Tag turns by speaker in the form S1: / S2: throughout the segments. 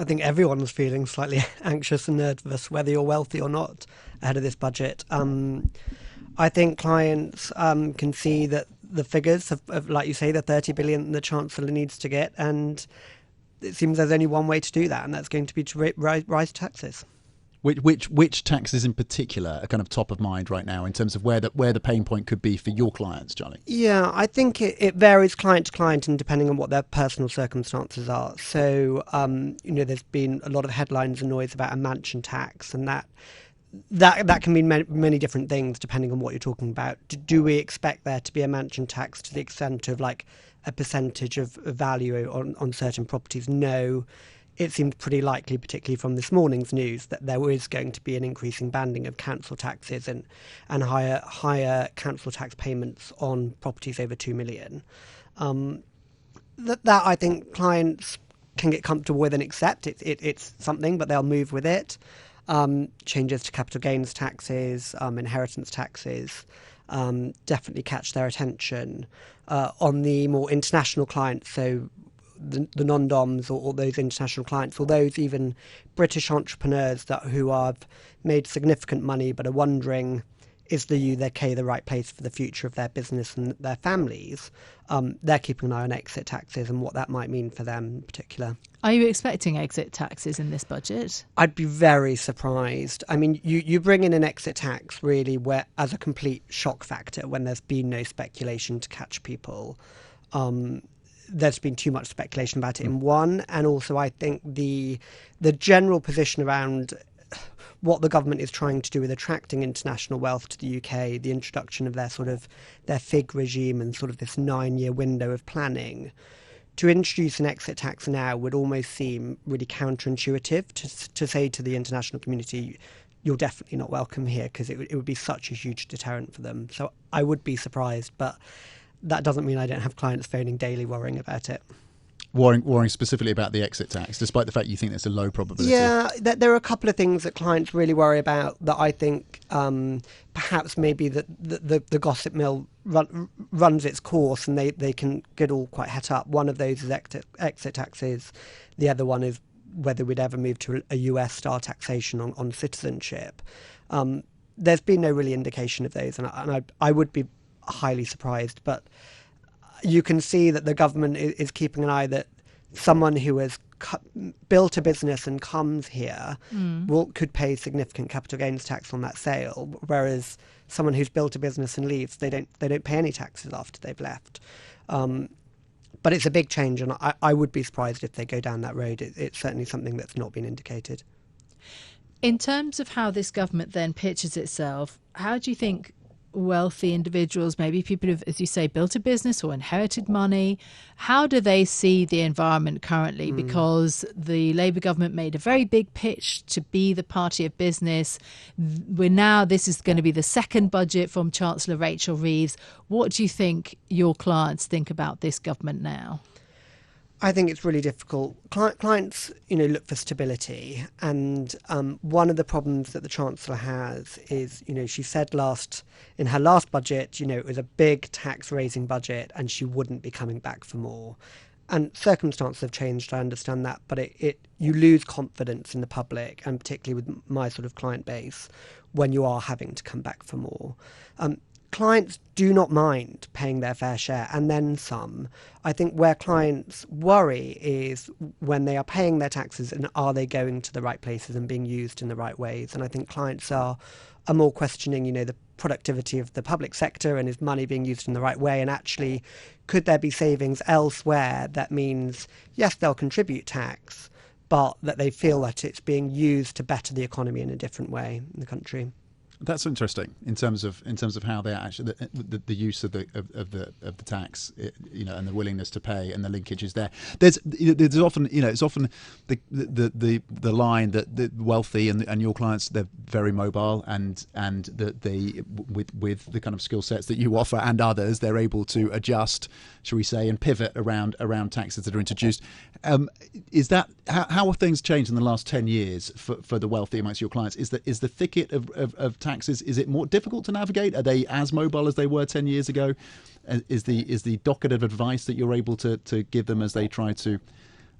S1: I think everyone was feeling slightly anxious and nervous, whether you're wealthy or not, ahead of this budget. I think clients can see that the figures of, like you say, the 30 billion the Chancellor needs to get, and it seems there's only one way to do that, and that's going to be to rise taxes.
S2: Which taxes in particular are kind of top of mind right now in terms of where the pain point could be for your clients, Charlie?
S1: Yeah, I think it varies client to client and depending on what their personal circumstances are. So, there's been a lot of headlines and noise about a mansion tax, and that can mean many different things depending on what you're talking about. Do we expect there to be a mansion tax to the extent of like a percentage of value on certain properties? No. It seems pretty likely, particularly from this morning's news, that there is going to be an increasing banding of council taxes and higher council tax payments on properties over 2 million. That I think clients can get comfortable with and accept. It's something, but they'll move with it. Changes to capital gains taxes, inheritance taxes, definitely catch their attention. On the more international clients, so the non-DOMs or those international clients, or those even British entrepreneurs who have made significant money but are wondering, is the UK the right place for the future of their business and their families? They're keeping an eye on exit taxes and what that might mean for them in particular.
S3: Are you expecting exit taxes in this budget? I'd
S1: be very surprised. I mean, you bring in an exit tax really as a complete shock factor when there's been no speculation to catch people. There's been too much speculation about it in one, and also I think the general position around what the government is trying to do with attracting international wealth to the UK, the introduction of their FIG regime and sort of this 9-year window of planning. To introduce an exit tax now would almost seem really counterintuitive to say to the international community, you're definitely not welcome here, because it would be such a huge deterrent for them. So I would be surprised, but that doesn't mean I don't have clients phoning daily worrying about it.
S2: Worrying specifically about the exit tax, despite the fact you think there's a low probability.
S1: Yeah, there are a couple of things that clients really worry about that I think perhaps maybe that the gossip mill runs its course and they can get all quite het up. One of those is exit taxes. The other one is whether we'd ever move to a US-style taxation on citizenship. There's been no really indication of those, and I would be highly surprised, but you can see that the government is keeping an eye that someone who has built a business and comes here could pay significant capital gains tax on that sale, whereas someone who's built a business and leaves, they don't pay any taxes after they've left. But it's a big change, and I would be surprised if they go down that road. It's certainly something that's not been indicated.
S3: In terms of how this government then pitches itself, how do you think wealthy individuals, maybe people who've, as you say, built a business or inherited money, how do they see the environment currently? Because the Labour government made a very big pitch to be the party of business. This is going to be the second budget from Chancellor Rachel Reeves. What do you think your clients think about this government now?
S1: I think it's really difficult. Clients, look for stability, and one of the problems that the Chancellor has is, she said in her last budget, it was a big tax-raising budget, and she wouldn't be coming back for more. And circumstances have changed, I understand that, but you lose confidence in the public, and particularly with my sort of client base, when you are having to come back for more. Clients do not mind paying their fair share and then some. I think where clients worry is when they are paying their taxes and are they going to the right places and being used in the right ways. And I think clients are more questioning, the productivity of the public sector and is money being used in the right way. And actually, could there be savings elsewhere that means, yes, they'll contribute tax, but that they feel that it's being used to better the economy in a different way in the country.
S2: That's interesting in terms of how they actually the use of the tax, and the willingness to pay and the linkages there. There's often it's often the line that the wealthy and your clients, they're very mobile and that they with the kind of skill sets that you offer and others, they're able to adjust, shall we say, and pivot around taxes that are introduced. Is that how have things changed in the last 10 years for the wealthy amongst your clients? Is the thicket of taxes, is it more difficult to navigate? Are they as mobile as they were 10 years ago? Is the docket of advice that you're able to give them as they try to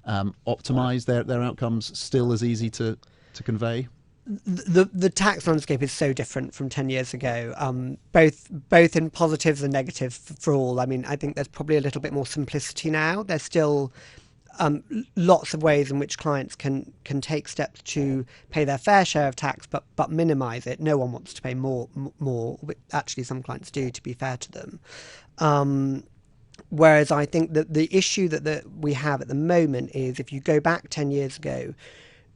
S2: optimise their outcomes still as easy to convey?
S1: The tax landscape is so different from 10 years ago, both in positives and negatives for all. I mean, I think there's probably a little bit more simplicity now. There's still lots of ways in which clients can take steps to pay their fair share of tax, but minimise it. No one wants to pay more. Actually, some clients do, to be fair to them. Whereas I think that the issue that we have at the moment is, if you go back 10 years ago,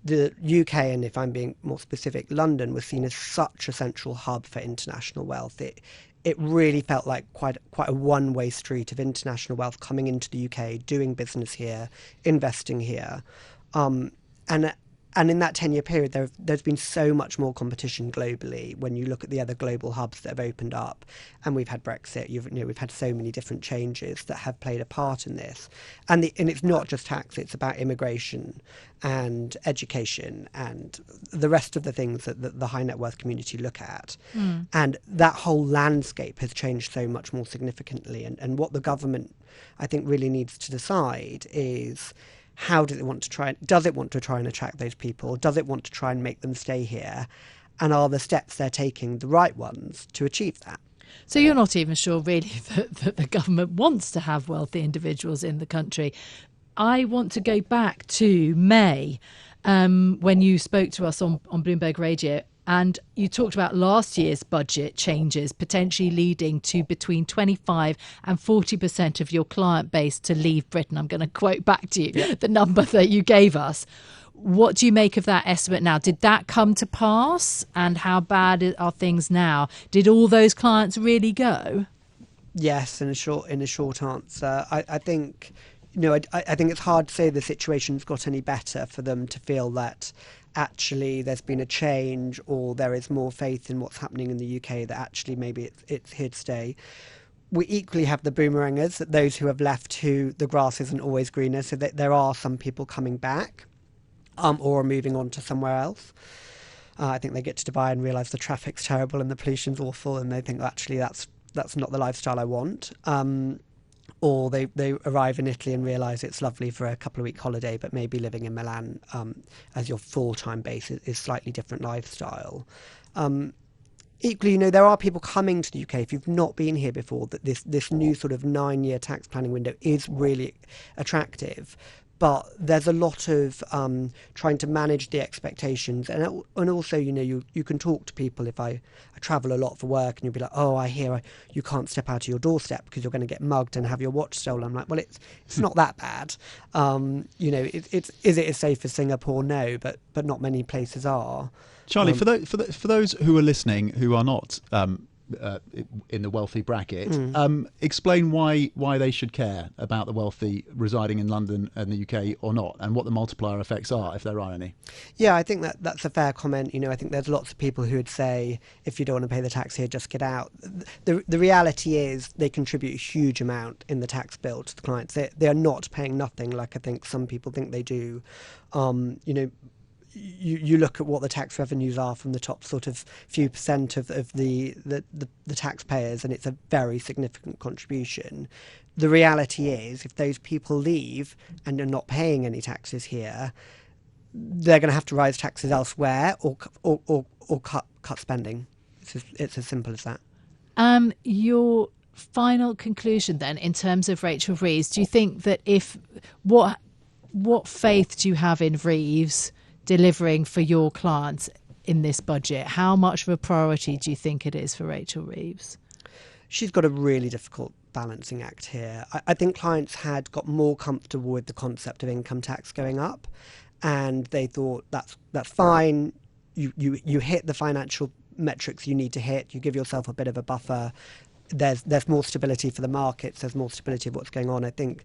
S1: the UK, and if I'm being more specific, London, was seen as such a central hub for international wealth. It really felt like quite a one-way street of international wealth coming into the UK, doing business here, investing here. And in that 10-year period, there's been so much more competition globally when you look at the other global hubs that have opened up. And we've had Brexit, we've had so many different changes that have played a part in this. And it's not just tax, it's about immigration and education and the rest of the things that the high net worth community look at. And that whole landscape has changed so much more significantly. And what the government, I think, really needs to decide is, how does it want to try and attract those people? Does it want to try and make them stay here? And are the steps they're taking the right ones to achieve that?
S3: So you're not even sure really that the government wants to have wealthy individuals in the country. I want to go back to May, when you spoke to us on Bloomberg Radio, and you talked about last year's budget changes potentially leading to between 25 and 40% of your client base to leave Britain. I'm going to quote back to you the number that you gave us. What do you make of that estimate now? Did that come to pass? And how bad are things now? Did all those clients really go?
S1: Yes, in a short answer. I think, I think it's hard to say the situation's got any better for them to feel that actually there's been a change, or there is more faith in what's happening in the UK, that actually maybe it's here to stay. We equally have the boomerangers, that those who have left, who the grass isn't always greener, so that there are some people coming back or moving on to somewhere else. I think they get to Dubai and realise the traffic's terrible and the pollution's awful, and they think, actually that's not the lifestyle I want. Or they arrive in Italy and realise it's lovely for a couple of week holiday, but maybe living in Milan as your full-time base is slightly different lifestyle. Equally, there are people coming to the UK, if you've not been here before, that this new sort of 9-year tax planning window is really attractive. But there's a lot of trying to manage the expectations. And also, you can talk to people. If I travel a lot for work, and you'll be like, oh, I hear you can't step out of your doorstep because you're going to get mugged and have your watch stolen. I'm like, well, it's not that bad. Is it as safe as Singapore? No, but not many places are.
S2: Charlie, for those who are listening who are not in the wealthy bracket, explain why they should care about the wealthy residing in London and the UK or not, and what the multiplier effects are, if there are any.
S1: Yeah, I think that's a fair comment. I think there's lots of people who would say, if you don't want to pay the tax here, just get out. The reality is they contribute a huge amount in the tax bill to the clients. They are not paying nothing, like I think some people think they do. You look at what the tax revenues are from the top sort of few percent of the taxpayers, and it's a very significant contribution. The reality is, if those people leave and are not paying any taxes here, they're going to have to raise taxes elsewhere or cut spending. It's as simple as that.
S3: Your final conclusion then, in terms of Rachel Reeves, do you think that what faith do you have in Reeves delivering for your clients in this budget? How much of a priority do you think it is for Rachel Reeves?
S1: She's got a really difficult balancing act here. I think clients had got more comfortable with the concept of income tax going up, and they thought that's fine. You hit the financial metrics you need to hit. You give yourself a bit of a buffer. There's more stability for the markets. There's more stability of what's going on. I think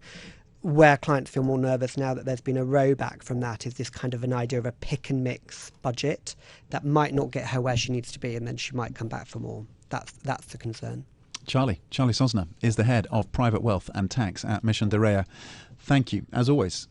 S1: where clients feel more nervous now that there's been a row back from that is this kind of an idea of a pick and mix budget that might not get her where she needs to be, and then she might come back for more. That's the concern.
S2: Charlie Sosna is the head of private wealth and tax at Mishcon de Reya. Thank you, as always,